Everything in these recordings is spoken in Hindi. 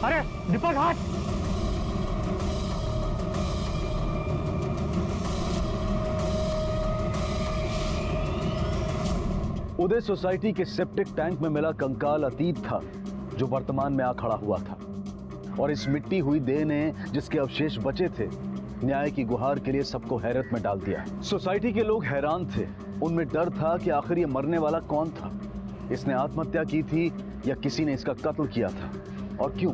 अरे दीपक हाथ। उदय सोसाइटी के सेप्टिक टैंक में मिला कंकाल अतीत था जो वर्तमान में आ खड़ा हुआ था, और इस मिट्टी हुई देह ने जिसके अवशेष बचे थे न्याय की गुहार के लिए सबको हैरत में डाल दिया। सोसाइटी के लोग हैरान थे, उनमें डर था कि आखिर ये मरने वाला कौन था, इसने आत्महत्या की थी या किसी ने इसका कत्ल किया था, और क्यों।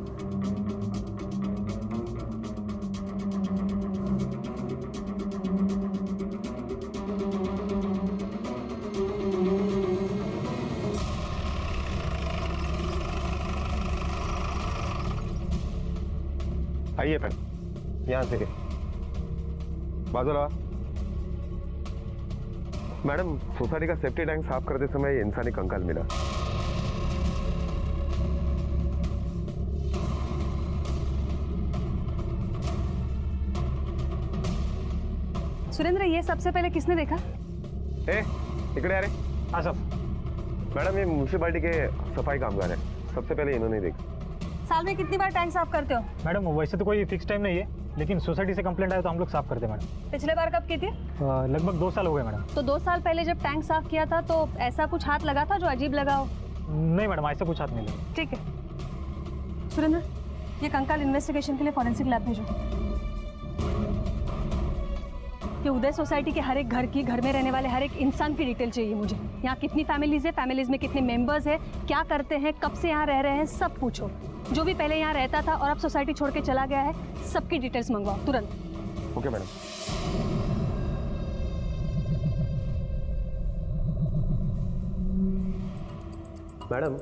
आइए फिर यहां से बाजूला। मैडम, सोसाइटी का सेफ्टी टैंक साफ करते समय इंसानी कंकाल मिला। सुरेंद्र, ये सबसे पहले किसने देखा? इकड़े आ रहे। आसफ। मैडम, ये म्यूनिसिपालिटी के सफाई कामगार है, सबसे पहले इन्होंने देखा। साल में कितनी बार टैंक साफ करते हो? मैडम वैसे तो कोई फिक्स टाइम नहीं है, लेकिन सोसाइटी से कंप्लेंट आया तो हम लोग साफ करते हैं मैडम। पिछले बार कब की थी? लगभग 2 साल हो गए मैडम। तो 2 साल पहले जब टैंक साफ किया था तो ऐसा कुछ हाथ लगा था जो अजीब लगा हो? नहीं मैडम, ऐसा कुछ हाथ नहीं लगा। ठीक है सुरेंद्र, ये कंकाल इन्वेस्टिगेशन के लिए फॉरेंसिक लैब भेजो। ये उदय सोसाइटी के हर एक घर में रहने वाले हर एक इंसान की डिटेल चाहिए मुझे। यहाँ कितनी फैमिलीज है, फैमिलीज में कितने मेंबर्स है, क्या करते हैं, कब से यहाँ रह रहे हैं, सब पूछो। जो भी पहले यहाँ रहता था और अब सोसाइटी छोड़ के चला गया है, सबकी डिटेल्स मंगवाओ तुरंत। Okay madam. मैडम,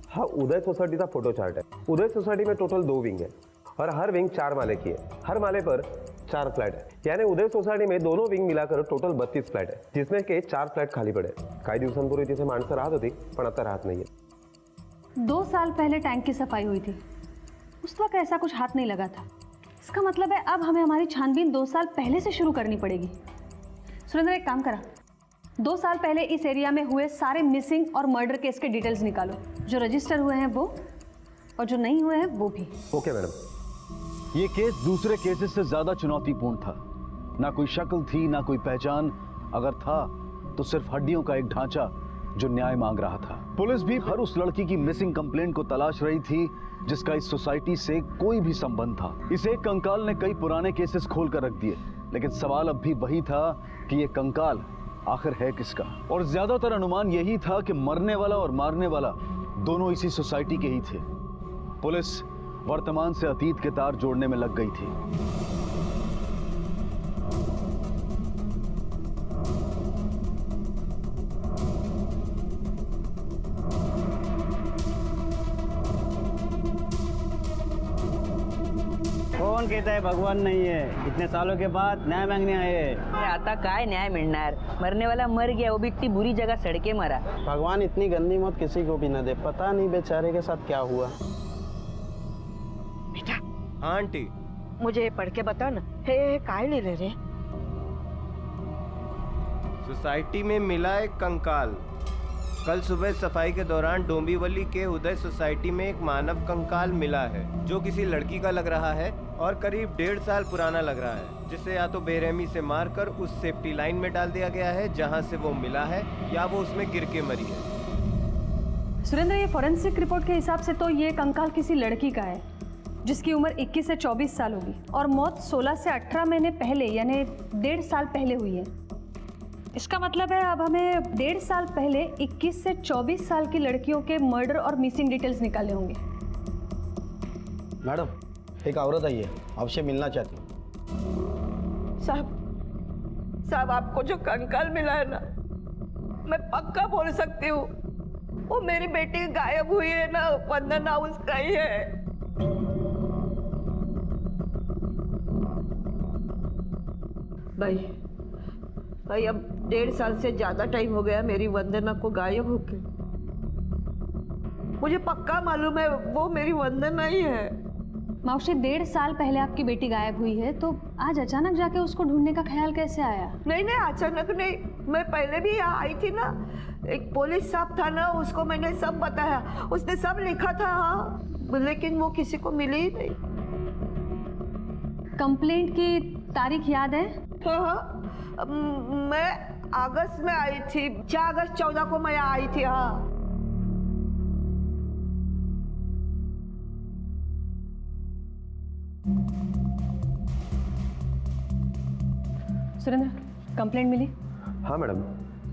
हाँ, उदय सोसाइटी का फोटो चार्ट है। उदय सोसाइटी में टोटल 2 विंग है और हर विंग 4 माले की है। हर माले पर 4 फ्लैट है, यानी उदय सोसायटी में दोनों विंग मिलाकर टोटल 32 फ्लॅट आहे, जिसमें के 4 फ्लॅट खाली पडे। काही दिवसांपूर्वी तिथे माणसं राहत होती, पण आता राहत नाहीये। 2 साल पहले टैंक की सफाई हुई थी, उस वक्त ऐसा कुछ हाथ नहीं लगा था। इसका मतलब है अब हमें हमारी छानबीन 2 साल पहले से शुरू करनी पड़ेगी। सुरेंद्र, एक काम करा, 2 साल पहले इस एरिया में हुए सारे मिसिंग और मर्डर केस के डिटेल्स निकालो, जो रजिस्टर हुए हैं वो और जो नहीं हुए हैं वो भी। Okay madam. ये केस दूसरे केसेस से ज्यादा चुनौतीपूर्ण था। ना कोई शक्ल थी, ना कोई पहचान, अगर था तो सिर्फ हड्डियों का एक ढांचा जो न्याय मांग रहा था। पुलिस भी हर उस लड़की की मिसिंग कंप्लेंट को तलाश रही थी जिसका इस सोसाइटी से कोई भी संबंध था। इस एक कंकाल ने कई पुराने केसेस खोल कर रख दिए, लेकिन सवाल अब भी वही था कि ये कंकाल आखिर है किसका। और ज्यादातर अनुमान यही था कि मरने वाला और मारने वाला दोनों इसी सोसाइटी के ही थे। पुलिस वर्तमान से अतीत के तार जोड़ने में लग गई थी। कौन कहता है भगवान नहीं है? इतने सालों के बाद न्याय मांगने आए हैं। आता काय न्याय मिळणार? मरने वाला मर गया, वो भी इतनी बुरी जगह सड़के मरा। भगवान इतनी गंदी मौत किसी को भी न दे। पता नहीं बेचारे के साथ क्या हुआ। आंटी, मुझे पढ़ के बताओ ना, हे काय ले रे? सोसाइटी में मिला एक कंकाल। कल सुबह सफाई के दौरान डोंबिवली के उदय सोसाइटी में एक मानव कंकाल मिला है जो किसी लड़की का लग रहा है और करीब 1.5 साल पुराना लग रहा है, जिसे या तो बेरहमी से मारकर उस सेफ्टी लाइन में डाल दिया गया है जहां से वो मिला है, या वो उसमें गिर के मरी है। सुरेंद्र, ये फॉरेंसिक रिपोर्ट के हिसाब से तो ये कंकाल किसी लड़की का है जिसकी उम्र 21 से 24 साल होगी और मौत 16 से 18 महीने पहले यानी 1.5 साल पहले हुई है। इसका मतलब है अब हमें 1.5 साल पहले 21 से 24 साल की लड़कियों के मर्डर और मिसिंग डिटेल्स निकालने होंगे। मैडम, एक औरत आई है, आपसे मिलना चाहती हूँ। साहब, आपको जो कंकाल मिला है ना, मैं पक्का बोल सकती हूँ वो मेरी बेटी गायब हुई है ना, वंदना उसका ही है। भाई अब 1.5 साल से ज्यादा टाइम हो गया मेरी वंदना को गायब होके। मुझे पक्का मालूम है वो मेरी वंदना ही है। मावशी, 1.5 साल पहले आपकी बेटी गायब हुई है तो आज अचानक जाके उसको ढूंढने का ख्याल कैसे आया? नहीं, अचानक नहीं, मैं पहले भी यहाँ आई थी ना, एक पुलिस साहब था ना, उसको मैंने सब बताया, उसने सब लिखा था। हाँ, लेकिन वो किसी को मिली ही नहीं। कंप्लेंट की तारीख याद है? हाँ, मैं अगस्त में आई थी, 4 अगस्त 14 को मैं आई थी। हाँ, सुरेंद्र, कंप्लेंट मिली? हाँ मैडम,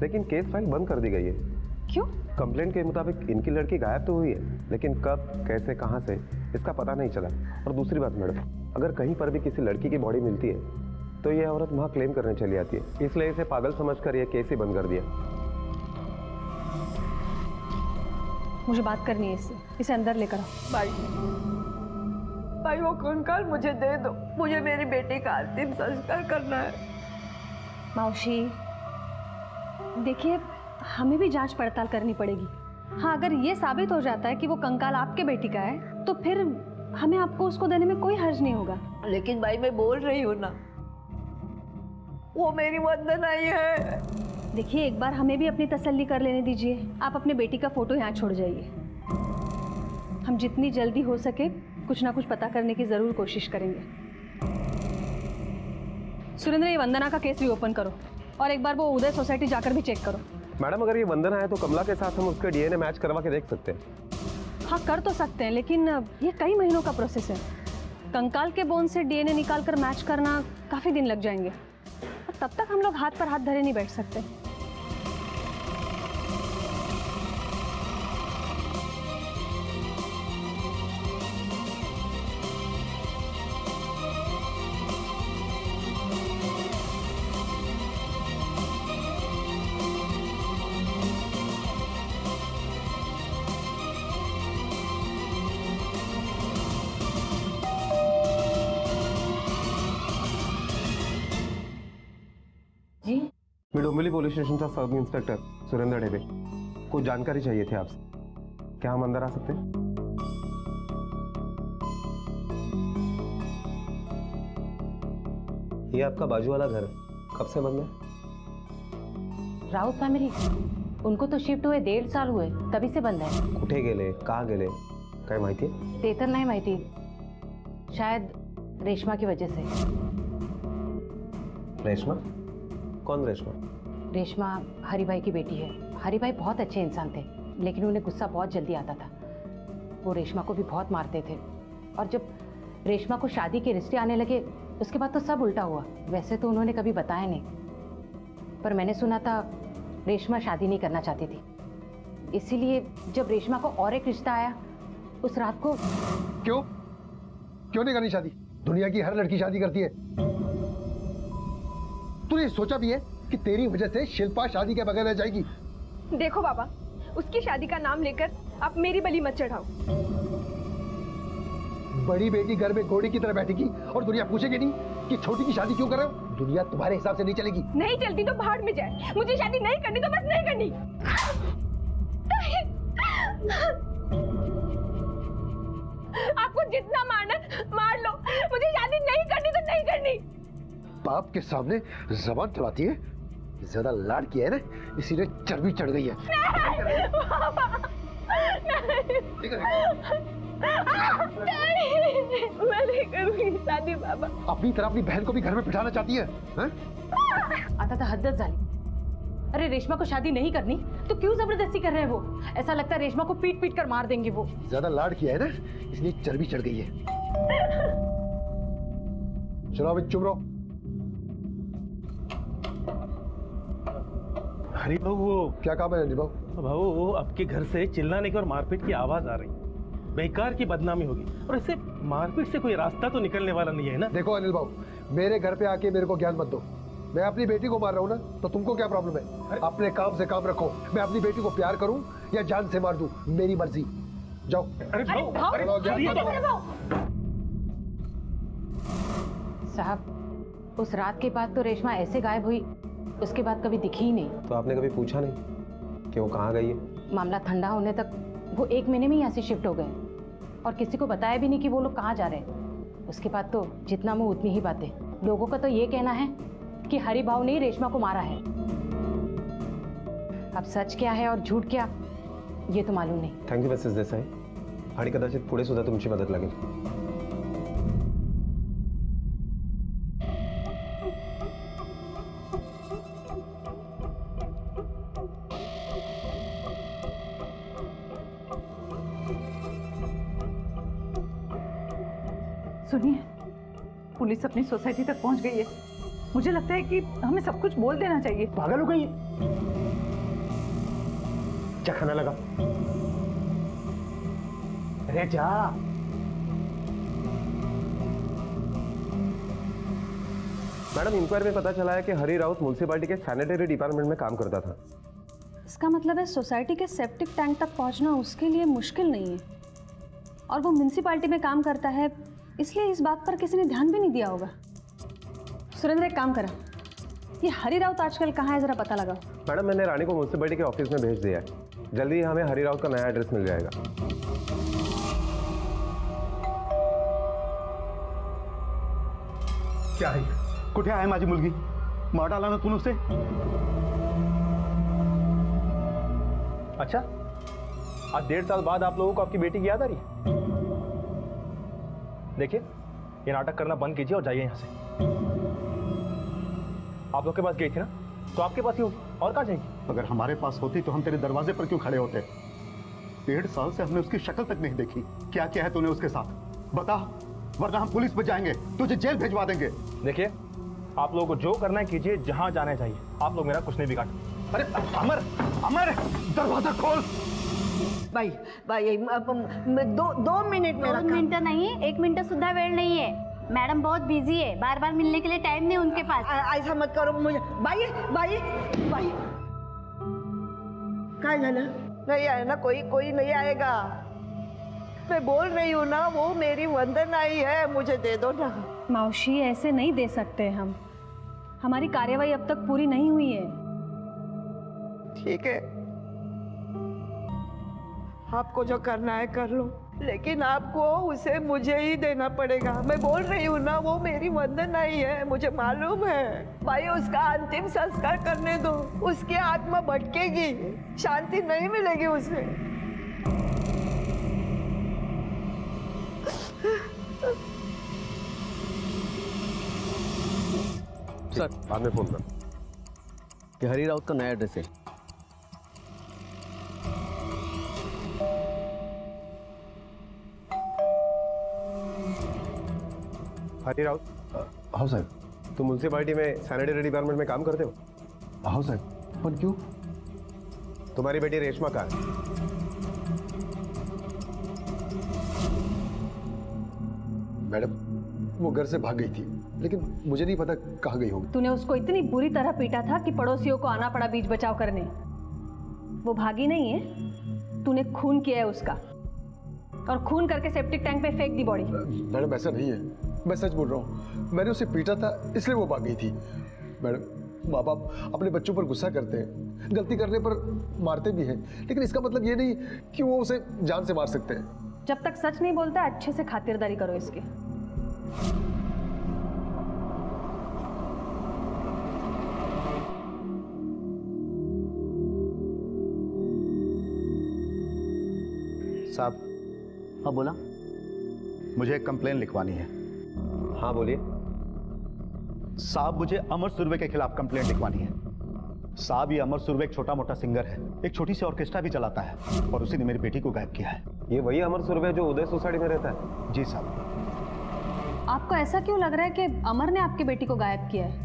लेकिन केस फाइल बंद कर दी गई है। क्यों? कंप्लेंट के मुताबिक इनकी लड़की गायब तो हुई है, लेकिन कब, कैसे, कहाँ से, इसका पता नहीं चला। और दूसरी बात मैडम, अगर कहीं पर भी किसी लड़की की बॉडी मिलती है तो ये औरत वहाँ क्लेम करने चली आती है, इसलिए इसे पागल समझकर ये केस ही बंद कर दिया। मुझे बात करनी है इससे, इसे अंदर लेकर आओ। भाई वो कंकाल मुझे दे दो, मुझे मेरी बेटी का अंतिम संस्कार करना है। मौसी, देखिए, हमें भी जांच पड़ताल करनी पड़ेगी। हाँ, अगर ये साबित हो जाता है कि वो कंकाल आपके बेटी का है तो फिर हमें आपको उसको देने में कोई हर्ज नहीं होगा। लेकिन भाई मैं बोल रही हूँ ना, वो मेरी वंदना ही है। देखिए, एक बार हमें भी अपनी तसल्ली कर लेने दीजिए। आप अपने बेटी का फोटो यहाँ छोड़ जाइए। हम जितनी जल्दी हो सके कुछ ना कुछ पता करने की जरूर कोशिश करेंगे। सुरेंद्र, ये वंदना का केस रीओपन करो और एक बार वो उदय सोसाइटी जाकर भी चेक करो। मैडम, अगर ये वंदना है तो कमला के साथ हम उसके डीएनए मैच करवा के देख सकते हैं। हाँ, कर तो सकते हैं, लेकिन ये कई महीनों का प्रोसेस है। कंकाल के बोन से डीएनए निकाल कर मैच करना काफ़ी दिन लग जाएंगे और तब तक हम लोग हाथ पर हाथ धरे नहीं बैठ सकते। जी, मैं डोंबिवली पुलिस स्टेशन का सब इंस्पेक्टर सुरेंद्र ढेबे। कुछ जानकारी चाहिए थी आपसे, क्या हम अंदर आ सकते हैं? ये आपका बाजू वाला घर कब से बंद है? राउत फॅमिली, उनको तो शिफ्ट हुए 1.5 साल हुए, तभी से बंद है। कुठे गेले, का गेले, काय माहिती आहे? ते तर नाही माहिती, शायद रेशमा की वजह से। रेशमा? कौन रेशमा? रेशमा हरिभाई की बेटी है। हरिभाई बहुत अच्छे इंसान थे, लेकिन उन्हें गुस्सा बहुत जल्दी आता था। वो रेशमा को भी बहुत मारते थे, और जब रेशमा को शादी के रिश्ते आने लगे उसके बाद तो सब उल्टा हुआ। वैसे तो उन्होंने कभी बताया नहीं, पर मैंने सुना था रेशमा शादी नहीं करना चाहती थी। इसीलिए जब रेशमा को और एक रिश्ता आया उस रात को। क्यों नहीं करनी शादी? दुनिया की हर लड़की शादी करती है। तूने सोचा भी है कि तेरी वजह से शिल्पा शादी के बगैर रह जाएगी? देखो बाबा, उसकी शादी का नाम लेकर आप मेरी बलि मत चढ़ाओ। बड़ी बेटी घर में घोड़ी की तरह बैठेगी और दुनिया पूछेगी नहीं कि छोटी की शादी क्यों कर रहे हो? दुनिया तुम्हारे हिसाब से नहीं चलेगी। नहीं चलती तो भाड़ में जाए, मुझे शादी नहीं करनी तो बस नहीं करनी। आपको जितना मारना मार लो, मुझे शादी नहीं करनी तो नहीं करनी। बाप के सामने जबान चलाती है, ज्यादा लाड किया है ना, इसीलिए चर्बी चढ़ गई है। मैं नहीं करूंगी शादी बाबा। अपनी तरह अपनी बहन को भी घर में बिठाना चाहती है, हैं? आता था हद्दत झाली। अरे रेशमा को शादी नहीं करनी तो क्यों जबरदस्ती कर रहे हैं वो? ऐसा लगता है रेशमा को पीट पीट कर मार देंगे वो। ज्यादा लाड किया है ना, इसलिए चर्बी चढ़ गई है। चलो अभी चुप रहो। हरी भाऊ, वो क्या काम है रणजीत भाऊ? भाऊ, आपके घर से चिल्लाने की और मारपीट की आवाज आ रही, बेकार की बदनामी होगी, और ऐसे मारपीट से कोई रास्ता तो निकलने वाला नहीं है ना। देखो अनिल भाऊ, मेरे घर पे आके मेरे को ज्ञान मत दो। मैं अपनी बेटी को मार रहा हूँ ना, तो तुमको क्या प्रॉब्लम है? अपने काम से काम रखो। मैं अपनी बेटी को प्यार करूं या जान से मार दूं, मेरी मर्जी। जाओ। अरे भाऊ, अरे साहब, उस रात के बाद तो रेशमा ऐसे गायब हुई, उसके बाद कभी दिखी ही नहीं। तो आपने कभी पूछा नहीं कि वो कहाँ गई है? मामला ठंडा होने तक वो 1 महीने में ही यहाँ से शिफ्ट हो गए, और किसी को बताया भी नहीं कि वो लोग कहाँ जा रहे हैं। उसके बाद तो जितना मुंह उतनी ही बातें। लोगों का तो ये कहना है कि हरि भाव ने ही रेशमा को मारा है। अब सच क्या है और झूठ क्या, ये तो मालूम नहीं। Thank you Mrs Desai. आणि कदाचित पुढे सुद्धा तुमची मदत लागेल. सुनिए, पुलिस अपनी सोसाइटी तक पहुंच गई है. मुझे लगता है कि हमें सब कुछ बोल देना चाहिए. पागल हो गई? क्या खाना लगा? अरे जा. मैडम, इंक्वायरी में पता चला है कि हरी राउत म्युनिसिपैलिटी के सैनिटरी डिपार्टमेंट में काम करता था. इसका मतलब है सोसाइटी के सेप्टिक टैंक तक पहुंचना उसके लिए मुश्किल नहीं है, और वो म्युनिसिपैलिटी में काम करता है, इसलिए इस बात पर किसी ने ध्यान भी नहीं दिया होगा. सुरेंद्र, एक काम करा, ये हरी राउत आजकल कहाँ है जरा पता लगाओ. मैडम, मैंने रानी को म्युनिसिपैलिटी के ऑफिस में भेज दिया है. जल्दी ही हमें हरी राउत का नया एड्रेस मिल जाएगा. क्या है? कुठे आहे माझी मुलगी? मार डाला ना तूने उसे? अच्छा, आज 1.5 साल बाद आप लोगों को आपकी बेटी की याद आ रही? देखिए, ये नाटक करना बंद कीजिए और जाइए यहाँ से. आप लोग के पास गई थी ना, तो आपके पास ही होगी, और कहाँ जाएगी? अगर हमारे पास होती तो हम तेरे दरवाजे पर क्यों खड़े होते? 1.5 साल से हमने उसकी शक्ल तक नहीं देखी. क्या क्या है तूने उसके साथ? बता, वरना हम पुलिस पर जाएंगे, तुझे जेल भिजवा देंगे. देखिए, आप लोगों को जो करना है कीजिए, जहां जाना चाहिए. आप लोग मेरा कुछ नहीं बिगाड़. अरे अमर, अमर, दरवाजा खोल. बाई बाई, दो मिनिट मेरा दोन मिनिटं नाही, 1 मिनिट सुद्धा वेळ नाहीये. मॅडम बहुत बिझी है, बार बार मिलने के लिए टाइम नहीं उनके पास. ऐसा मत करो मुझे. बाई बाई बाई, काय झालं? नहीं आए ना, कोई नहीं आएगा. मैं बोल रही हूँ ना, वो मेरी वंदना ही है, मुझे दे दो ना. मौशी, ऐसे नहीं दे सकते हम. हमारी कार्यवाही अब तक पूरी नहीं हुई है. ठीक है, आपको जो करना है कर लो, लेकिन आपको उसे मुझे ही देना पड़ेगा. मैं बोल रही हूँ ना, वो मेरी वंदना ही है, मुझे मालूम है. भाई, उसका अंतिम संस्कार करने दो. उसकी आत्मा भटकेगी, शांति नहीं मिलेगी उसे. सर, बाद में फोन कर. कि हरी राउत का नया एड्रेस है. हरी राउत? हाँ साहब. तुम म्युनिसिपैलिटी में सैनिटरी डिपार्टमेंट में काम करते हो? हाँ साहब. पर क्यों? तुम्हारी बेटी रेशमा कहाँ है? मैडम, वो घर से भाग गई थी, लेकिन मुझे नहीं पता कहाँ गई होगी. तूने उसको इतनी बुरी तरह पीटा था कि पड़ोसियों को आना पड़ा बीच बचाव करने. वो भागी नहीं है, तूने खून किया है उसका, और खून करके सेप्टिक टैंक में फेंक दी बॉडी. मैडम, ऐसा नहीं है, मैं सच बोल रहा हूँ. मैंने उसे पीटा था, इसलिए वो भाग गई थी. मैडम, माँ बाप अपने बच्चों पर गुस्सा करते हैं, गलती करने पर मारते भी हैं, लेकिन इसका मतलब ये नहीं कि वो उसे जान से मार सकते हैं. जब तक सच नहीं बोलता, अच्छे से खातिरदारी करो इसकी. साहब. हाँ बोला. मुझे एक कंप्लेन लिखवानी है. हाँ बोलिए. साहब, मुझे अमर सुरवे के खिलाफ कंप्लेंट लिखवानी है. साहब, ये अमर सुरवे एक छोटा मोटा सिंगर है, एक छोटी सी ऑर्केस्ट्रा भी चलाता है, और उसी ने मेरी बेटी को गायब किया है. ये वही अमर सुरवे जो उदय सोसाइटी में रहता है? जी साहब. आपको ऐसा क्यों लग रहा है कि अमर ने आपकी बेटी को गायब किया है?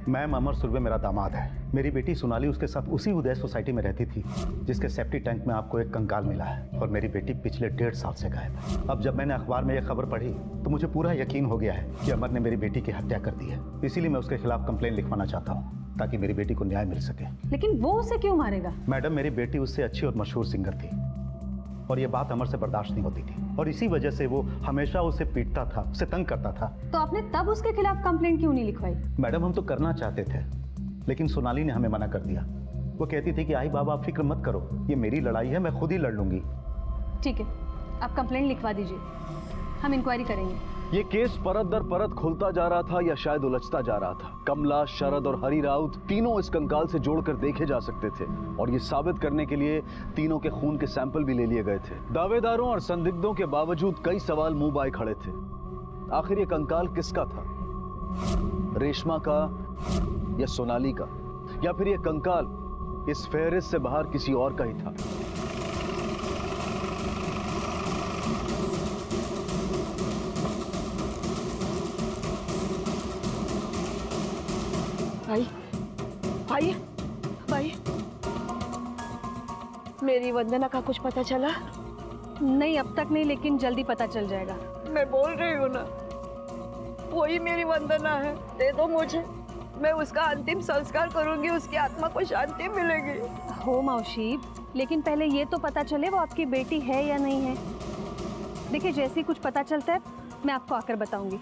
मैम, अमर सुरवे मेरा दामाद है. मेरी बेटी सोनाली उसके साथ उसी उदय सोसाइटी में रहती थी जिसके सेप्टिक टैंक में आपको एक कंकाल मिला है, और मेरी बेटी पिछले 1.5 साल से गायब है. अब जब मैंने अखबार में यह खबर पढ़ी तो मुझे पूरा यकीन हो गया है कि अमर ने मेरी बेटी की हत्या कर दी है. इसीलिए मैं उसके खिलाफ कंप्लेन लिखवाना चाहता हूँ, ताकि मेरी बेटी को न्याय मिल सके. लेकिन वो उसे क्यों मारेगा? मैडम, मेरी बेटी उससे अच्छी और मशहूर सिंगर थी, और ये बात अमर से बर्दाश्त नहीं होती थी, और इसी वजह से वो हमेशा उसे पीटता था, उसे तंग करता था. तो आपने तब उसके खिलाफ कंप्लेंट क्यों नहीं लिखवाई? मैडम, हम तो करना चाहते थे, लेकिन सोनाली ने हमें मना कर दिया. वो कहती थी कि आई बाबा, आप फिक्र मत करो, ये मेरी लड़ाई है, मैं खुद ही लड़ लूंगी. ठीक है, आप कंप्लेंट लिखवा दीजिए, हम इंक्वायरी करेंगे. ये केस परत दर परत खुलता जा रहा था या शायद उलझता जा रहा था। कमला, शरद और हरी राउत तीनों इस कंकाल से जोड़कर देखे जा सकते थे और ये साबित करने के लिए तीनों के खून के सैंपल भी ले लिए गए थे। दावेदारों और संदिग्धों के बावजूद कई सवाल मुंह बाए खड़े थे। आखिर ये कंकाल किसका था? रेशमा का या सोनाली का? या फिर ये कंकाल इस फेहरिस्त से बाहर किसी और का ही था? भाई भाई भाई, मेरी वंदना का कुछ पता चला? नहीं, अब तक नहीं, लेकिन जल्दी पता चल जाएगा। मैं बोल रही हूँ ना, वही मेरी वंदना है। दे दो मुझे, मैं उसका अंतिम संस्कार करूंगी, उसकी आत्मा को शांति मिलेगी। हो मौशी, लेकिन पहले ये तो पता चले वो आपकी बेटी है या नहीं है। देखिए, जैसे ही कुछ पता चलता है मैं आपको आकर बताऊंगी।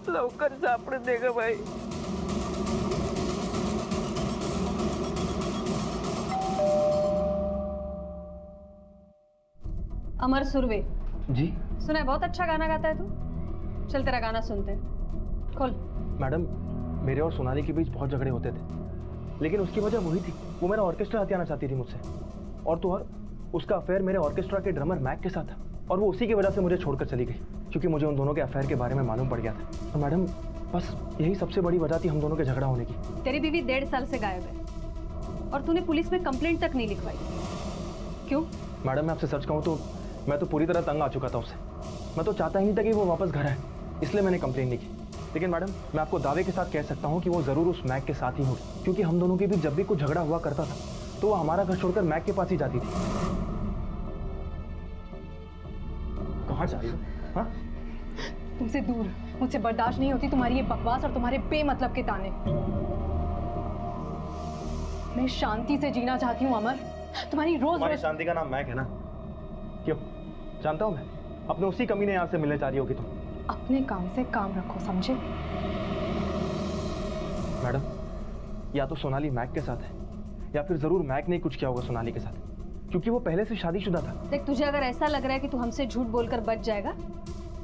लवकर सापड़ देगा भाई। अमर सुरवे जी सुना है, बहुत अच्छा गाना गाता है तू। चल तेरा गाना सुनते हैं, खोल। मैडम, मेरे और सोनाली के बीच बहुत झगड़े होते थे, लेकिन उसकी वजह वही थी, वो मेरा ऑर्केस्ट्रा हथियाना चाहती थी मुझसे। और तो और उसका अफेयर मेरे ऑर्केस्ट्रा के ड्रमर मैक के साथ था, और वो उसी की वजह से मुझे छोड़कर चली गई, क्योंकि मुझे उन दोनों के अफेयर के बारे में मालूम पड़ गया था। तो मैडम, बस यही सबसे बड़ी वजह थी हम दोनों के झगड़ा होने की। तेरी बीवी 1.5 साल से गायब है और तूने पुलिस में कंप्लेंट तक नहीं लिखवाई, क्यों? मैडम, मैं आपसे सच कहूँ तो मैं तो पूरी तरह तंग आ चुका था उससे। मैं तो चाहता ही नहीं था कि वो वापस घर आए, इसलिए मैंने कंप्लेंट नहीं की। लेकिन मैडम, मैं आपको दावे के साथ कह सकता हूँ कि वो ज़रूर उस मैक के साथ ही होगी, क्योंकि हम दोनों के बीच जब भी कुछ झगड़ा हुआ करता था तो वो हमारा घर छोड़कर मैक के पास ही जाती थी। कहाँ जा रही हो? हाँ? तुमसे दूर, मुझसे बर्दाश्त नहीं होती तुम्हारी ये बकवास और तुम्हारे बेमतलब के ताने। मैं शांति से जीना चाहती हूँ अमर। तुम्हारी रोज शांति का नाम मैक है ना? क्यों? जानता हूँ मैं, अपने उसी कमीने यार से मिलने जा रही होगी तुम। अपने काम से काम रखो, समझे? मैडम, या तो सोनाली मैक के साथ है या फिर जरूर मैक ने कुछ किया होगा सोनाली के साथ, क्योंकि वो पहले से शादीशुदा था। देख, तुझे अगर ऐसा लग रहा है कि तू हमसे झूठ बोलकर बच जाएगा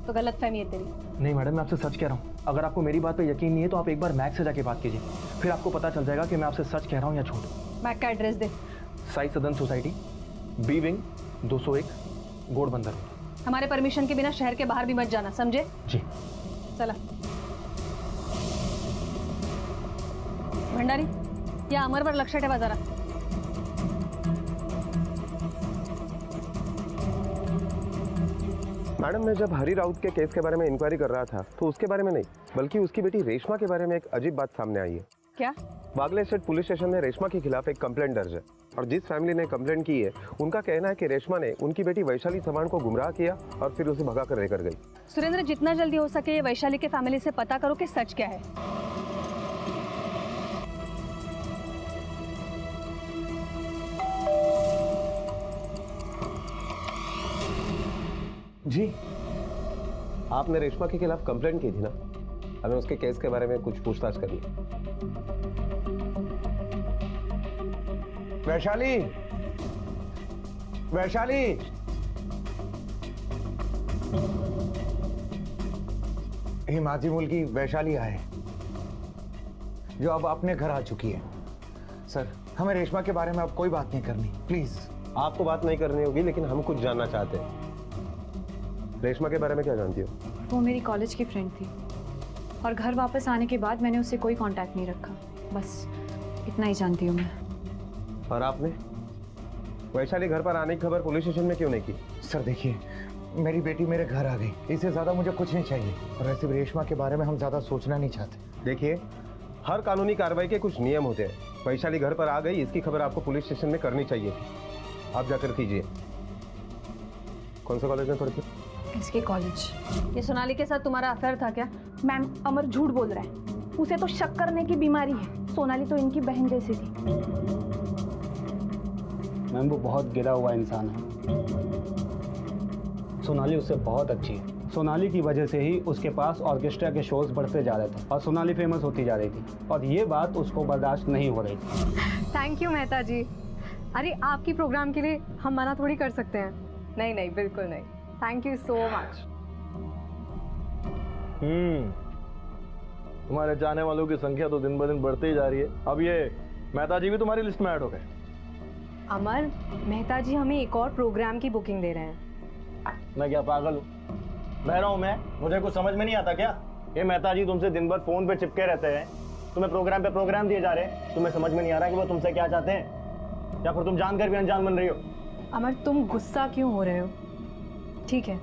तो गलतफहमी है तेरी। नहीं मैडम, मैं आपसे सच कह रहा हूँ। अगर आपको मेरी बात पे यकीन नहीं है तो आप एक बार मैक से जाके बात कीजिए, फिर आपको पता चल जाएगा कि मैं आपसे सच कह रहा हूँ या झूठ। मैक का एड्रेस दे। साई सदन सोसाइटी, बी विंग 201, घोड़बंदर। हमारे परमिशन के बिना शहर के बाहर भी मत जाना, समझे? जी। चला भंडारी, या अमरवर लक्ष ठेवा जरा। मैडम, मैं जब हरी राउत के केस के बारे में इंक्वायरी कर रहा था तो उसके बारे में नहीं, बल्कि उसकी बेटी रेशमा के बारे में एक अजीब बात सामने आई है। क्या? बागले स्टेट पुलिस स्टेशन में रेशमा के खिलाफ एक कंप्लेंट दर्ज है, और जिस फैमिली ने कंप्लेंट की है उनका कहना है कि रेशमा ने उनकी बेटी वैशाली चव्हाण को गुमराह किया और फिर उसे भगाकर लेकर गई। सुरेंद्र, जितना जल्दी हो सके वैशाली के फैमिली से पता करो कि सच क्या है। जी। आपने रेशमा के खिलाफ कंप्लेंट की थी ना, हमें उसके केस के बारे में कुछ पूछताछ करनी। वैशाली, वैशाली, हिमाती मूल की वैशाली आए, जो अब अपने घर आ चुकी है। सर, हमें रेशमा के बारे में अब कोई बात नहीं करनी, प्लीज। आपको बात नहीं करनी होगी, लेकिन हम कुछ जानना चाहते हैं। रेशमा के बारे में क्या जानती हो? वो मेरी कॉलेज की फ्रेंड थी और घर वापस आने के बाद मैंने उससे कोई कांटेक्ट नहीं रखा, बस इतना ही जानती हूँ मैं। और आपने वैशाली घर पर आने की खबर पुलिस स्टेशन में क्यों नहीं की? सर देखिए, मेरी बेटी मेरे घर आ गई, इससे ज्यादा मुझे कुछ नहीं चाहिए, और वैसे भी रेशमा के बारे में हम ज्यादा सोचना नहीं चाहते। देखिए, हर कानूनी कार्रवाई के कुछ नियम होते हैं। वैशाली घर पर आ गई, इसकी खबर आपको पुलिस स्टेशन में करनी चाहिए। आप जाकर कीजिए। कौन सा कॉलेज में पढ़ती? इसके कॉलेज। ये सोनाली के साथ तुम्हारा अफेयर था क्या? मैम, अमर झूठ बोल रहा है। उसे तो शक करने की बीमारी है। सोनाली तो इनकी बहन जैसी थी। मैम, वो बहुत गिरा हुआ इंसान है। सोनाली उससे बहुत अच्छी है। सोनाली की वजह से ही उसके पास ऑर्केस्ट्रा के शोज बढ़ते जा रहे थे और सोनाली फेमस होती जा रही थी, और ये बात उसको बर्दाश्त नहीं हो रही थी। थैंक यू मेहता जी। अरे, आपकी प्रोग्राम के लिए हम मना थोड़ी कर सकते हैं। नहीं नहीं, बिल्कुल नहीं। Thank you so much. तुम्हारे चाहने वालों की संख्या तो दिन ब दिन बढ़ती ही जा रही है। अब ये मेहता जी भी तुम्हारी लिस्ट में ऐड हो गए। अमर, मेहता जी हमें एक और प्रोग्राम की बुकिंग दे रहे हैं। मैं क्या पागल हूँ? बहरा हूँ मैं? मुझे कुछ समझ में नहीं आता क्या? ये मेहता जी तुमसे दिन भर फोन पे चिपके रहते हैं, तुम्हें प्रोग्राम पे प्रोग्राम दिए जा रहे हैं, तुम्हें समझ में नहीं आ रहा कि वो तुमसे क्या चाहते हैं, या फिर तुम जानकर भी अनजान बन रही हो? अमर, तुम गुस्सा क्यों हो रहे हो? ठीक है,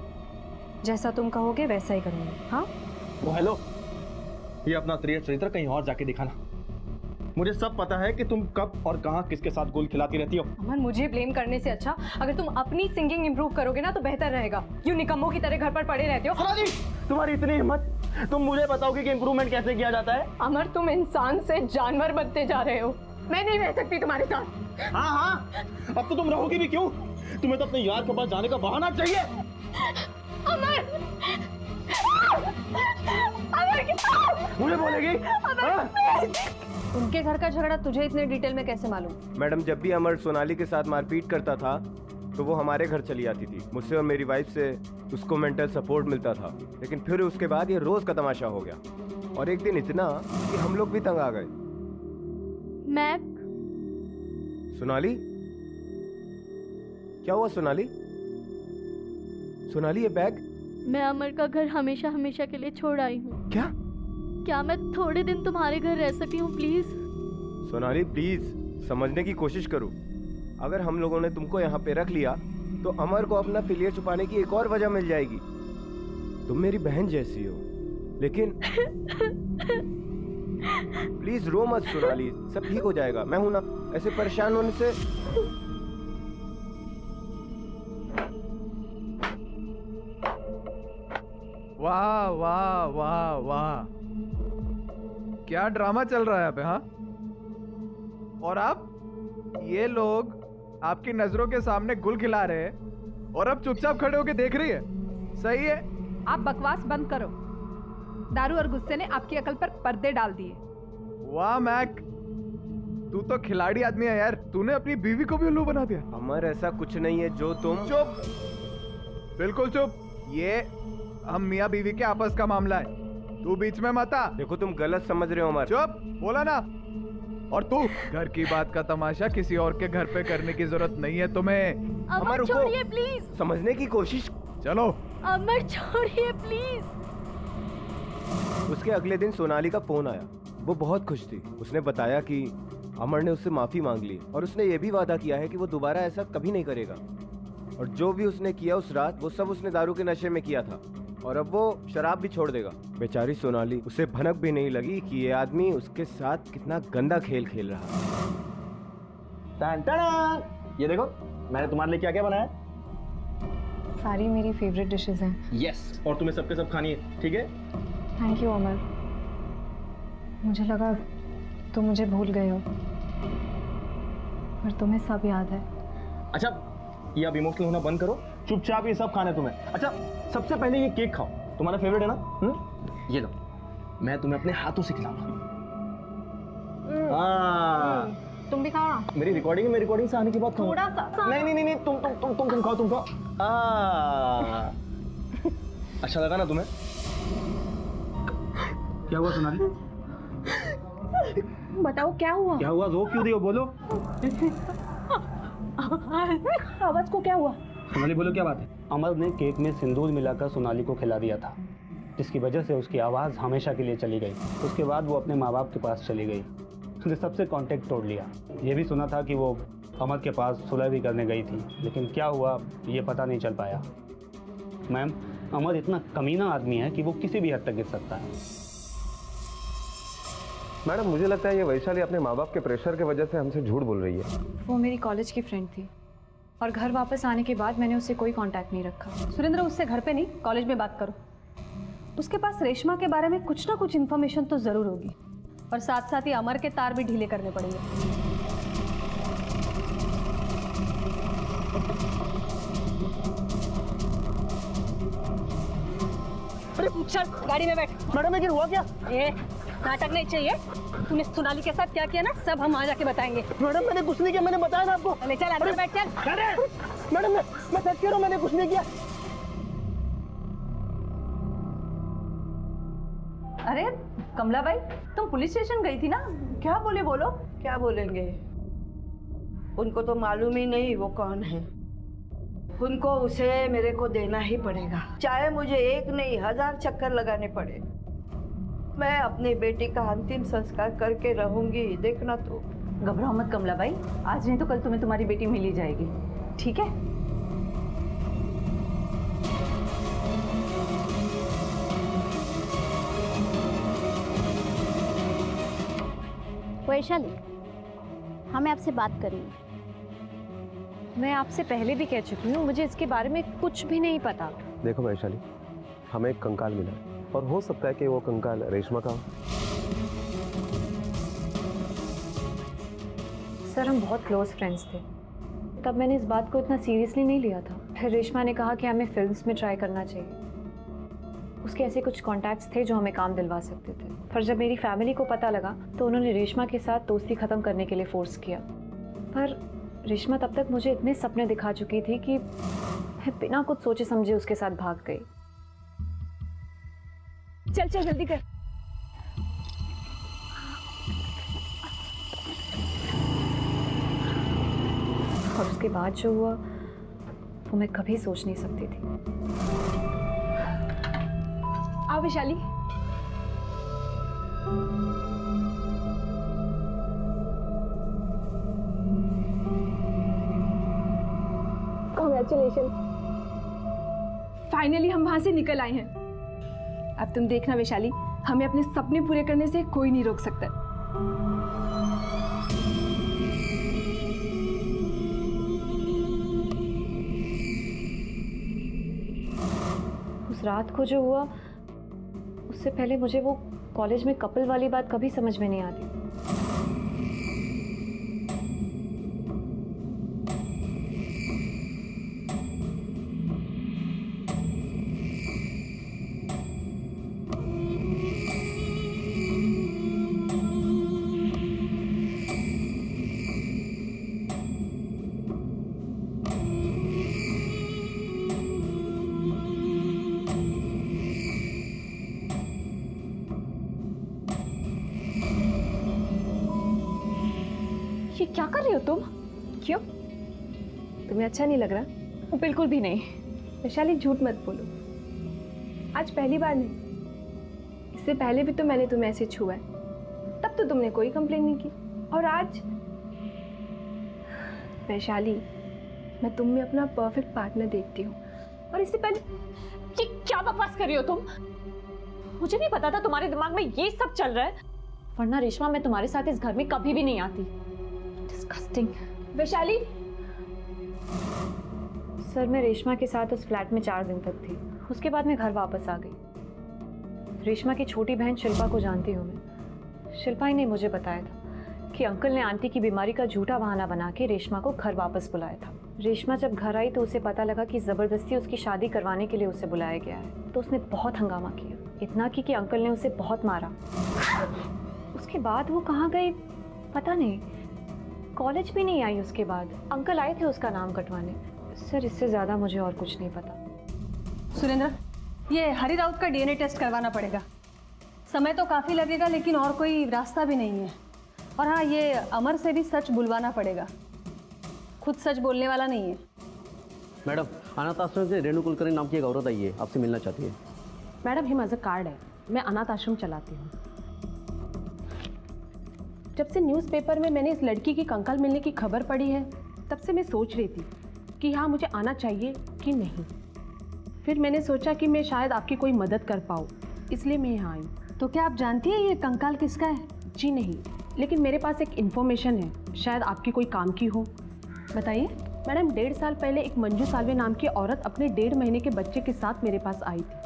जैसा तुम कहोगे वैसा ही करूँगी। हाँ वो हेलो, ये अपना चरित्र कहीं और जाके दिखाना। मुझे सब पता है कि तुम कब और कहां किसके साथ गोल खिलाती रहती हो। अमर, मुझे ब्लेम करने से अच्छा अगर तुम अपनी सिंगिंग इंप्रूव करोगे ना तो बेहतर रहेगा। यूं निकम्मों की तरह घर पर पड़े रहते हो। सुना जी, तुम्हारी इतनी हिम्मत, तुम मुझे बताओगे कि इंप्रूवमेंट कैसे किया जाता है? अमर, तुम इंसान से जानवर बनते जा रहे हो। मैं नहीं रह सकती तुम्हारे साथ। हाँ हाँ, अब तो तुम रहोगी भी क्यों? तुम्हें तो अपने यार के पास जाने का बहाना चाहिए। अमर, अमर मुझे बोलेगी? उनके घर का झगड़ा तुझे इतने डिटेल में कैसे मालूम? मैडम, जब भी अमर सोनाली के साथ मारपीट करता था तो वो हमारे घर चली आती थी। मुझसे और मेरी वाइफ से उसको मेंटल सपोर्ट मिलता था, लेकिन फिर उसके बाद ये रोज का तमाशा हो गया, और एक दिन इतना कि हम लोग भी तंग आ गए। मैक, सोनाली, क्या हुआ सोनाली? सोनाली, ये बैग? मैं अमर का घर हमेशा हमेशा के लिए छोड़ आई हूँ। क्या मैं थोड़े दिन तुम्हारे घर रह सकती हूँ प्लीज? सोनाली प्लीज समझने की कोशिश करो। अगर हम लोगों ने तुमको यहाँ पे रख लिया तो अमर को अपना फेलियर छुपाने की एक और वजह मिल जाएगी। तुम मेरी बहन जैसी हो, लेकिन प्लीज रो मत सोनाली, सब ठीक हो जाएगा। मैं हूं ना, ऐसे परेशान होने से। वाह वाह वाह वाह, क्या ड्रामा चल रहा है यहाँ पे। हाँ, और आप ये लोग आपकी नजरों के सामने गुल खिला रहे हैं और अब चुपचाप खड़े होके देख रही है। सही है। आप बकवास बंद करो। दारू और गुस्से ने आपकी अकल पर पर्दे डाल दिए। वाह मैक, तू तो खिलाड़ी आदमी है यार। तूने अपनी बीवी को भी उल्लू बना दिया। अमर, ऐसा कुछ नहीं है जो तुम। चुप, बिल्कुल चुप। ये हम मियाँ बीवी के आपस का मामला है, तू बीच में मत आ। देखो तुम गलत समझ रहे हो अमर। चुप, बोला ना। और तू, घर की बात का तमाशा किसी और के घर पे करने की जरूरत नहीं है तुम्हें। अमर छोड़िए प्लीज। समझने की कोशिश। चलो। अमर छोड़िए प्लीज। उसके अगले दिन सोनाली का फोन आया। वो बहुत खुश थी। उसने बताया कि अमर ने उससे माफी मांग ली और उसने ये भी वादा किया है कि वो दोबारा ऐसा कभी नहीं करेगा। और जो भी उसने किया उस रात, वो सब उसने दारू के नशे में किया था, और अब वो शराब भी छोड़ देगा। बेचारी सोनाली, उसे भनक भी नहीं लगी कि ये आदमी उसके साथ कितना गंदा खेल खेल रहा है। ये देखो मैंने तुम्हारे लिए क्या क्या बनाया। सारी मेरी फेवरेट डिशेस हैं। यस, और तुम्हें सबके सब खानी है, ठीक है? थैंक यू अमर। मुझे लगा तुम मुझे भूल गए हो, पर तुम्हें सब याद है। अच्छा, ये अब इमोशनल होना बंद करो, चुपचाप ये सब खाने तुम्हें। अच्छा, सबसे पहले ये केक खाओ, तुम्हारा फेवरेट है ना? ये लो, मैं तुम्हें अपने हाथों से खिलाऊंगा। तुम भी खाओ ना। मेरी रिकॉर्डिंग है, मेरी रिकॉर्डिंग से आने के बाद थोड़ा सा। नहीं, तुम खाओ। अच्छा लगा ना तुम्हें? क्या हुआ सोनाली? बताओ क्या हुआ? क्या हुआ? रो क्यों रही हो? बोलो। आवाज को क्या हुआ? सोनाली बोलो, क्या बात है? अमर ने केक में सिंदूर मिलाकर सोनाली को खिला दिया था, जिसकी वजह से उसकी आवाज़ हमेशा के लिए चली गई। उसके बाद वो अपने माँ बाप के पास चली गई। उसने सबसे कांटेक्ट तोड़ लिया। ये भी सुना था कि वो अमर के पास सुलह भी करने गई थी, लेकिन क्या हुआ ये पता नहीं चल पाया। मैम, अमर इतना कमीना आदमी है कि वो किसी भी हद तक गिर सकता है। मैडम, मुझे लगता है ये वैशाली अपने माँ बाप के प्रेशर की वजह से हमसे झूठ बोल रही है। वो मेरी कॉलेज की फ्रेंड थी और घर वापस आने के बाद मैंने उससे कोई कांटेक्ट नहीं रखा। सुरेंद्र, उससे घर पे नहीं कॉलेज में बात करो। उसके पास रेशमा के बारे में कुछ ना कुछ इन्फॉर्मेशन तो जरूर होगी, और साथ साथ ही अमर के तार भी ढीले करने पड़ेंगे। अरे चल गाड़ी में बैठ। मैडम, ये हुआ क्या? नाटक नहीं चाहिए। तूने सोनाली के साथ क्या किया ना, सब हम आ जाके बताएंगे। मैडम, मैंने कुछ नहीं किया, मैंने बताया ना आपको। चल अंदर बैठ चल। मैडम, मैं सच कह रहा हूँ, मैंने कुछ नहीं किया। अरे कमला बाई, तुम पुलिस स्टेशन गई थी ना, क्या बोले बोलो? क्या बोलेंगे? उनको तो मालूम ही नहीं वो कौन है। उनको उसे मेरे को देना ही पड़ेगा, चाहे मुझे 1 नहीं 1000 चक्कर लगाने पड़े। मैं अपनी बेटी का अंतिम संस्कार करके रहूंगी, देखना तो। घबराओ मत कमला बाई, आज नहीं तो कल तुम्हें तुम्हारी बेटी मिल ही जाएगी, ठीक है? वैशाली, हमें आपसे बात करनी है। मैं आपसे पहले भी कह चुकी हूँ, मुझे इसके बारे में कुछ भी नहीं पता। देखो वैशाली, हमें एक कंकाल मिला और हो सकता है कि वो कंकाल रेशमा का हो। सर, हम बहुत क्लोज फ्रेंड्स थे, तब मैंने इस बात को इतना सीरियसली नहीं लिया था। फिर रेशमा ने कहा कि हमें फिल्म्स में ट्राई करना चाहिए। उसके ऐसे कुछ कॉन्टैक्ट्स थे जो हमें काम दिलवा सकते थे। पर जब मेरी फैमिली को पता लगा तो उन्होंने रेशमा के साथ दोस्ती ख़त्म करने के लिए फोर्स किया। पर रेशमा तब तक मुझे इतने सपने दिखा चुकी थी कि मैं बिना कुछ सोचे समझे उसके साथ भाग गई। चल चल जल्दी कर। और उसके बाद जो हुआ वो मैं कभी सोच नहीं सकती थी। आओ वैशाली। कांग्रेचुलेशंस, फाइनली हम वहां से निकल आए हैं। अब तुम देखना वैशाली, हमें अपने सपने पूरे करने से कोई नहीं रोक सकता। उस रात को जो हुआ उससे पहले मुझे वो कॉलेज में कपल वाली बात कभी समझ में नहीं आती। ये क्या कर रही हो तुम? क्यों, तुम्हें अच्छा नहीं लग रहा? बिल्कुल भी नहीं। वैशाली, झूठ मत बोलो। आज पहली बार नहीं, इससे पहले भी तो मैंने तुम्हें ऐसे छुआ है, तब तो तुमने कोई कंप्लेन नहीं की। और आज वैशाली, मैं तुम में अपना परफेक्ट पार्टनर देखती हूँ। और इससे पहले ये क्या बकवास कर रही हो तुम? मुझे नहीं पता था तुम्हारे दिमाग में ये सब चल रहा है, वरना रेशमा मैं तुम्हारे साथ इस घर में कभी भी नहीं आती। डिस्गस्टिंग। वैशाली। सर, मैं रेशमा के साथ उस फ्लैट में 4 दिन तक थी। उसके बाद मैं घर वापस आ गई। रेशमा की छोटी बहन शिल्पा को जानती हूँ मैं। शिल्पा ही ने मुझे बताया था कि अंकल ने आंटी की बीमारी का झूठा बहाना बना के रेशमा को घर वापस बुलाया था। रेशमा जब घर आई तो उसे पता लगा कि ज़बरदस्ती उसकी शादी करवाने के लिए उसे बुलाया गया है। तो उसने बहुत हंगामा किया, इतना कि अंकल ने उसे बहुत मारा। उसके बाद वो कहाँ गई पता नहीं, कॉलेज भी नहीं आई। उसके बाद अंकल आए थे उसका नाम कटवाने। सर, इससे ज़्यादा मुझे और कुछ नहीं पता। सुरेंद्र, ये हरी राउत का डीएनए टेस्ट करवाना पड़ेगा। समय तो काफ़ी लगेगा, लेकिन और कोई रास्ता भी नहीं है। और हाँ, ये अमर से भी सच बुलवाना पड़ेगा, खुद सच बोलने वाला नहीं है। मैडम, अनाथ आश्रम से रेणु कुलकर्णी नाम की एक औरत आई है, आपसे मिलना चाहती है। Madam, him as a card है, मैं अनाथ आश्रम चलाती हूँ। जब से न्यूज़पेपर में मैंने इस लड़की की कंकाल मिलने की खबर पड़ी है, तब से मैं सोच रही थी कि हाँ, मुझे आना चाहिए कि नहीं। फिर मैंने सोचा कि मैं शायद आपकी कोई मदद कर पाऊँ, इसलिए मैं यहाँ आई। तो क्या आप जानती हैं ये कंकाल किसका है? जी नहीं, लेकिन मेरे पास एक इन्फॉर्मेशन है, शायद आपकी कोई काम की हो। बताइए। मैडम, 1.5 साल पहले एक मंजू साल्वे नाम की औरत अपने 1.5 महीने के बच्चे के साथ मेरे पास आई थी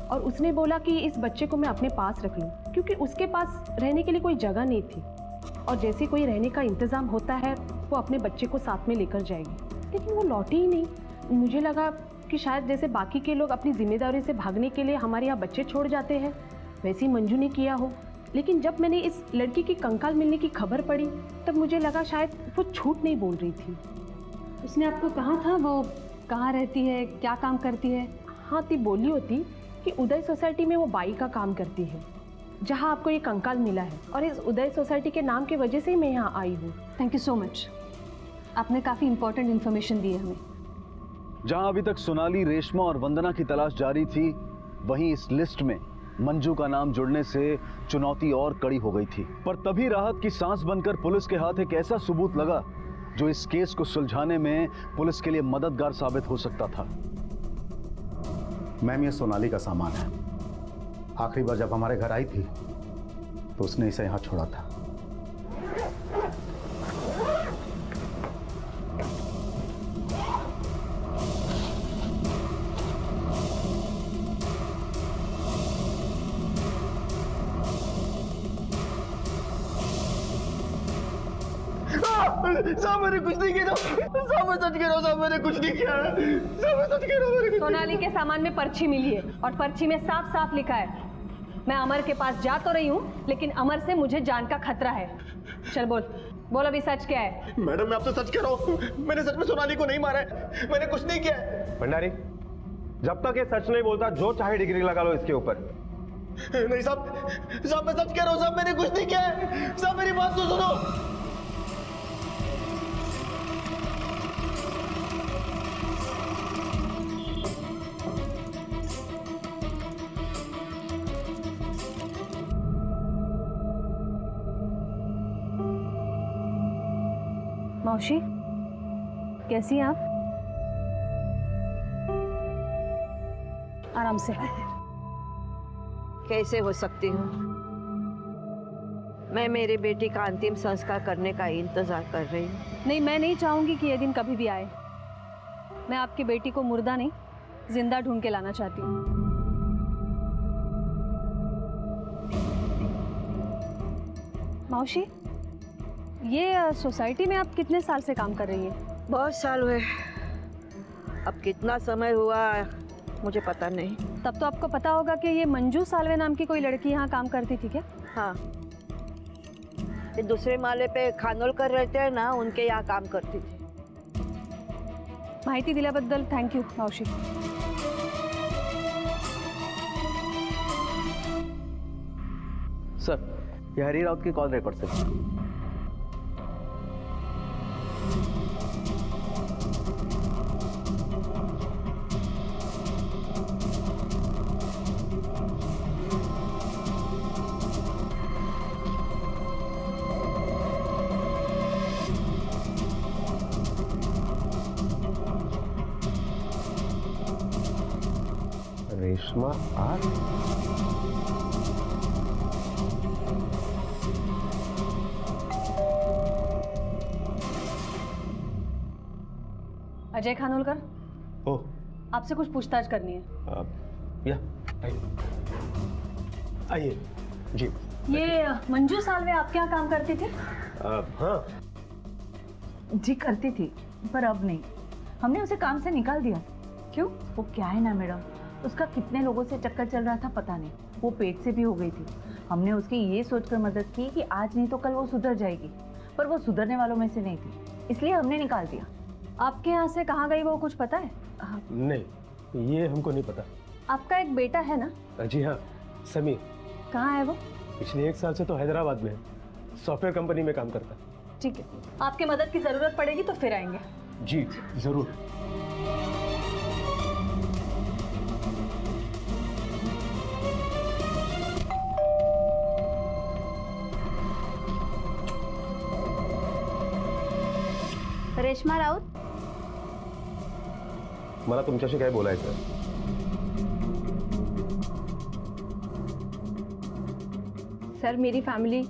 और उसने बोला कि इस बच्चे को मैं अपने पास रख लूं, क्योंकि उसके पास रहने के लिए कोई जगह नहीं थी और जैसे कोई रहने का इंतज़ाम होता है वो अपने बच्चे को साथ में लेकर जाएगी। लेकिन वो लौटी ही नहीं। मुझे लगा कि शायद जैसे बाकी के लोग अपनी जिम्मेदारी से भागने के लिए हमारे यहाँ बच्चे छोड़ जाते हैं, वैसे ही मंजू ने किया हो। लेकिन जब मैंने इस लड़की की कंकाल मिलने की खबर पड़ी तब मुझे लगा शायद वो झूठ नहीं बोल रही थी। उसने आपको कहा था वो कहाँ रहती है, क्या काम करती है? हाँ, ती बोली होती, कि उदय सोसाइटी में वो बाई का काम करती है, जहां आपको ये कंकाल मिला है, और इस उदय सोसाइटी के नाम की वजह से ही मैं यहाँ आई हूँ। थैंक यू सो मच, आपने काफ़ी इंपॉर्टेंट इन्फॉर्मेशन दी है हमें। जहां अभी तक सोनाली, रेशमा और वंदना की तलाश जारी थी, वहीं इस लिस्ट में मंजू का नाम जुड़ने से चुनौती और कड़ी हो गई थी। पर तभी राहत की सांस बनकर पुलिस के हाथ एक ऐसा सबूत लगा जो इस केस को सुलझाने में पुलिस के लिए मददगार साबित हो सकता था। मैम, ये सोनाली का सामान है। आखिरी बार जब हमारे घर आई थी तो उसने इसे यहाँ छोड़ा था। साहब मैंने कुछ नहीं किया, साहब मैं सच कह रहा हूँ, साहब मैंने कुछ नहीं किया, साहब मैं सच कह रहा हूँ। सोनाली के सामान में पर्ची मिली है और पर्ची में साफ साफ लिखा है, मैं अमर के पास जा तो रही हूँ लेकिन अमर से मुझे जान का खतरा है। चल बोल अभी सच क्या है? मैडम मैं आपसे सच कह रहा हूँ, मैंने सच में सोनाली को नहीं मारा है, मैंने कुछ नहीं किया है। भंडारी, जब तक ये सच नहीं बोलता जो चाहे डिग्री लगा लो इसके ऊपर। नहीं साहब मैं सच कह रहा हूँ, साहब मैंने कुछ नहीं किया है, साहब मेरी बात तो सुनो। मौसी, कैसी हैं आप? आराम से। कैसे हो सकती हूँ? मैं मेरी बेटी का अंतिम संस्कार करने का इंतजार कर रही हूँ। नहीं, मैं नहीं चाहूंगी कि ये दिन कभी भी आए। मैं आपकी बेटी को मुर्दा नहीं, जिंदा ढूंढ के लाना चाहती हूँ। मौसी, ये सोसाइटी में आप कितने साल से काम कर रही हैं? बहुत साल हुए, अब कितना समय हुआ मुझे पता नहीं। तब तो आपको पता होगा कि ये मंजू सालवे नाम की कोई लड़की यहाँ काम करती थी क्या? हाँ, ये दूसरे माले पे खानोलकर रहते हैं ना, उनके यहाँ काम करती थी। माहिती दिल्याबद्दल थँक यू मावशी। सर, ये हरी राउत की कॉल रिकॉर्ड से। रेशमा आर अजय खानोलकर, ओह, आपसे कुछ पूछताछ करनी है। या आइए जी। ये मंजू सालवे आपके यहाँ काम करती थी? हाँ जी करती थी, पर अब नहीं। हमने उसे काम से निकाल दिया। क्यों? वो क्या है ना मैडम, उसका कितने लोगों से चक्कर चल रहा था पता नहीं, वो पेट से भी हो गई थी। हमने उसकी ये सोचकर मदद की कि आज नहीं तो कल वो सुधर जाएगी, पर वो सुधरने वालों में से नहीं थी, इसलिए हमने निकाल दिया। आपके यहाँ से कहाँ गई वो कुछ पता है? नहीं, ये हमको नहीं पता। आपका एक बेटा है ना? जी हाँ, समीर। कहाँ है वो? पिछले 1 साल से तो हैदराबाद में है, सॉफ्टवेयर कंपनी में काम करता है। ठीक है, आपकी मदद की जरूरत पड़ेगी तो फिर आएंगे। जी जरूर। रेशमा राऊत, मला तुमच्याशी काय बोलायचं आहे? सर, मेरी फैमिली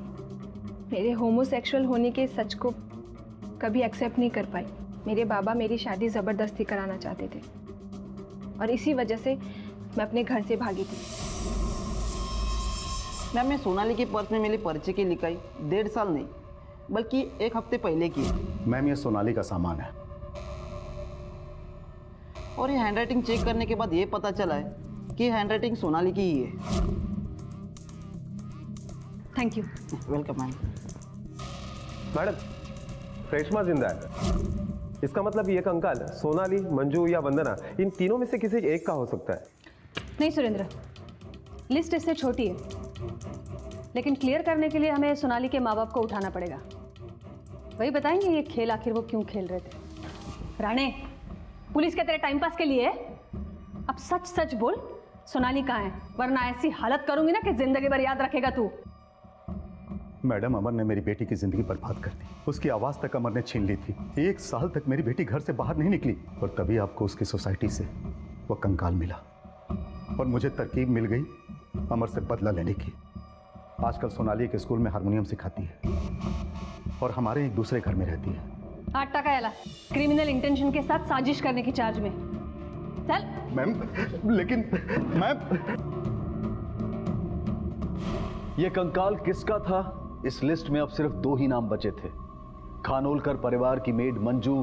मेरे होमोसेक्सुअल होने के सच को कभी एक्सेप्ट नहीं कर पाई। मेरे बाबा मेरी शादी ज़बरदस्ती कराना चाहते थे और इसी वजह से मैं अपने घर से भागी थी। मैम, मैं सोनाली की पर्स में मिली पर्ची की लिखाई 1.5 साल नहीं बल्कि 1 हफ्ते पहले की है। मैम, ये सोनाली का सामान है। और ये हैंडराइटिंग चेक करने के बाद ये पता चला है कि हैंडराइटिंग सोनाली की ही है। Thank you. Welcome ma'am. Madam, Reshma जिंदा है, इसका मतलब ये कंकाल सोनाली, मंजू या वंदना इन तीनों में से किसी एक का हो सकता है। नहीं सुरेंद्र, लिस्ट इससे छोटी है, लेकिन क्लियर करने के लिए हमें सोनाली के माँ बाप को उठाना पड़ेगा। वही बताएंगे ये खेल आखिर वो क्यों खेल रहे थे। राणे, पुलिस के तेरे टाइम पास के लिए? अब सच सच बोल, सोनाली कहाँ है? वरना ऐसी हालत करूंगी ना कि जिंदगी भर याद रखेगा तू। मैडम, अमर ने मेरी बेटी की जिंदगी बर्बाद कर दी। उसकी आवाज तक अमर ने छीन ली थी। 1 साल तक मेरी बेटी घर से बाहर नहीं निकली, और तभी आपको उसकी सोसाइटी से वो कंकाल मिला, और मुझे तरकीब मिल गई अमर से बदला लेने की। आजकल सोनाली के स्कूल में हारमोनियम सिखाती है और हमारे एक दूसरे घर में रहती है। 8 टका याला क्रिमिनल इंटेंशन के साथ साजिश करने की चार्ज में। चल। मैम, लेकिन मैम, ये कंकाल किसका था? इस लिस्ट में अब सिर्फ 2 ही नाम बचे थे, खानोलकर परिवार की मेड मंजू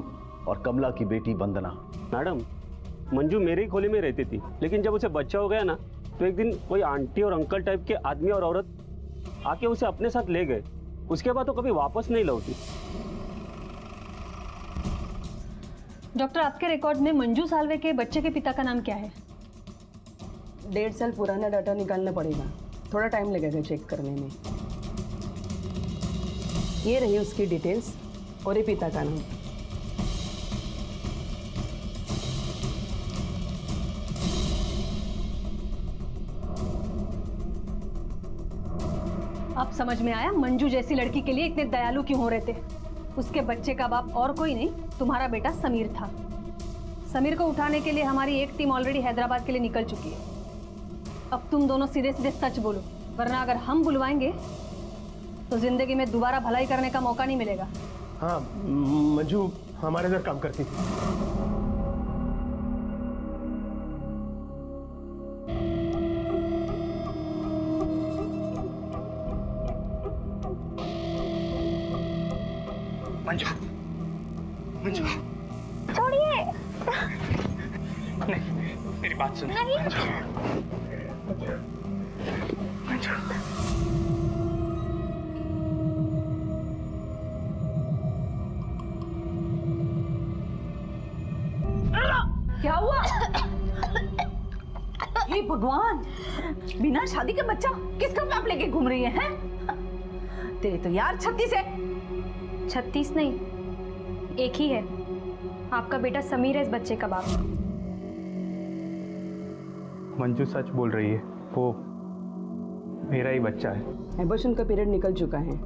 और कमला की बेटी वंदना। मैडम, मंजू मेरे ही खोले में रहती थी, लेकिन जब उसे बच्चा हो गया ना, तो एक दिन कोई आंटी और अंकल टाइप के आदमी और औरत आके उसे अपने साथ ले गए। उसके बाद तो कभी वापस नहीं लौटी। डॉक्टर, आपके रिकॉर्ड में मंजू साल्वे के बच्चे के पिता का नाम क्या है? 1.5 साल पुराना डाटा निकालना पड़ेगा, थोड़ा टाइम लगेगा चेक करने में। ये रही उसकी डिटेल्स और ये पिता का नाम। अब समझ में आया मंजू जैसी लड़की के लिए इतने दयालु क्यों हो रहे थे। उसके बच्चे का बाप और कोई नहीं, तुम्हारा बेटा समीर था। समीर को उठाने के लिए हमारी एक टीम ऑलरेडी हैदराबाद के लिए निकल चुकी है। अब तुम दोनों सीधे सीधे सच बोलो, वरना अगर हम बुलवाएंगे तो जिंदगी में दोबारा भलाई करने का मौका नहीं मिलेगा। हाँ, मंजू हमारे इधर काम करती थी। मंजू, मंजू, छोड़िए। नहीं, मेरी बात सुन। नहीं। मंजू, क्या हुआ? हे भगवान, बिना शादी के बच्चा किसका बाप लेके घूम रही है? तेरे तो यार 36 है। 36 नहीं, एक ही है। आपका बेटा समीर है इस बच्चे का बाप। मंजू सच बोल रही है, वो मेरा ही बच्चा है। एबॉर्शन का पीरियड निकल चुका है।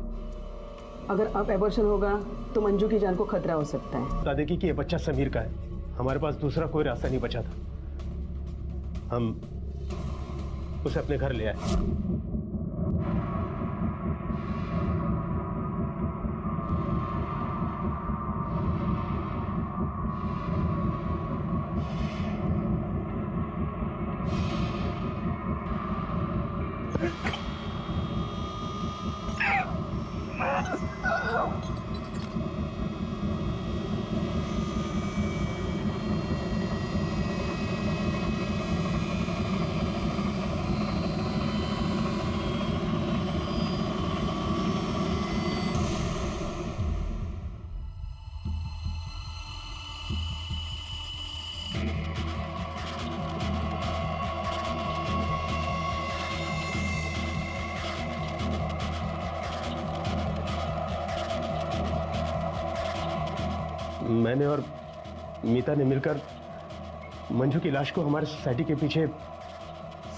अगर अब एबॉर्शन होगा तो मंजू की जान को खतरा हो सकता है। बता देगी कि ये बच्चा समीर का है। हमारे पास दूसरा कोई रास्ता नहीं बचा था। हम उसे अपने घर ले आए। मैंने और मीता ने मिलकर मंजू की लाश को हमारे सोसाइटी के पीछे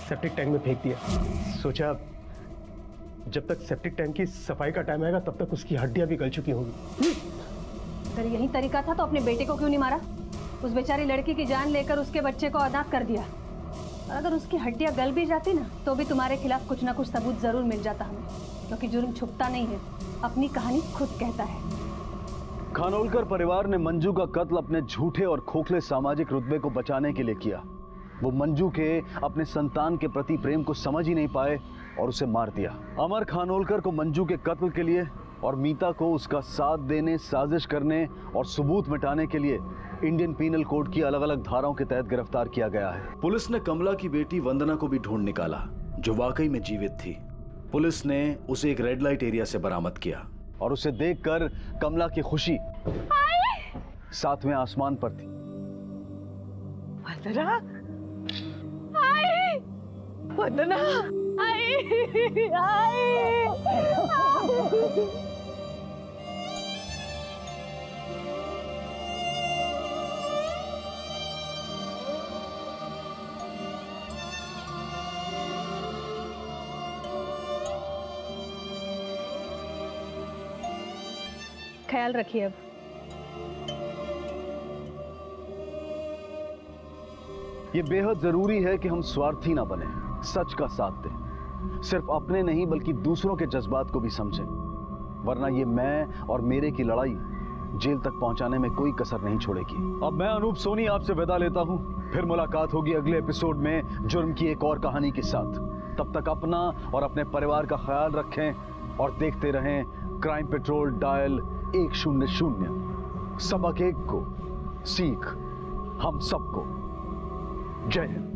सेप्टिक टैंक में फेंक दिया। सोचा जब तक सेप्टिक टैंक की सफाई का टाइम आएगा तब तक उसकी हड्डियां भी गल चुकी होंगी। अगर यही तरीका था तो अपने बेटे को क्यों नहीं मारा? उस बेचारी लड़की की जान लेकर उसके बच्चे को अनाथ कर दिया। और अगर उसकी हड्डियां गल भी जाती ना तो भी तुम्हारे खिलाफ कुछ ना कुछ सबूत जरूर मिल जाता हमें, क्योंकि जुर्म छुपता नहीं है, अपनी कहानी खुद कहता है। खानोलकर परिवार ने मंजू का कत्ल अपने झूठे और खोखले सामाजिक रुतबे को बचाने के लिए किया। वो मंजू के अपने संतान के प्रति प्रेम को समझ ही नहीं पाए और उसे मार दिया। अमर खानोलकर को मंजू के कत्ल के लिए और मीता को उसका साथ देने, साजिश करने और सबूत मिटाने के लिए इंडियन पीनल कोड की अलग अलग धाराओं के तहत गिरफ्तार किया गया है। पुलिस ने कमला की बेटी वंदना को भी ढूंढ निकाला, जो वाकई में जीवित थी। पुलिस ने उसे एक रेड लाइट एरिया से बरामद किया और उसे देखकर कमला की खुशी 7वें आसमान पर थी। वंदना, आई, वंदना ख्याल रखिए अब। ये बेहद जरूरी है कि हम स्वार्थी ना बने, सच का साथ दें, सिर्फ अपने नहीं बल्कि दूसरों के जज्बात को भी समझें, वरना ये मैं और मेरे की लड़ाई जेल तक पहुंचाने में कोई कसर नहीं छोड़ेगी। अब मैं अनूप सोनी आपसे विदा लेता हूं, फिर मुलाकात होगी अगले एपिसोड में जुर्म की एक और कहानी के साथ। तब तक अपना और अपने परिवार का ख्याल रखें और देखते रहें क्राइम पेट्रोल डायल 100। सबक एक को, सीख हम सबको। जय हिंद।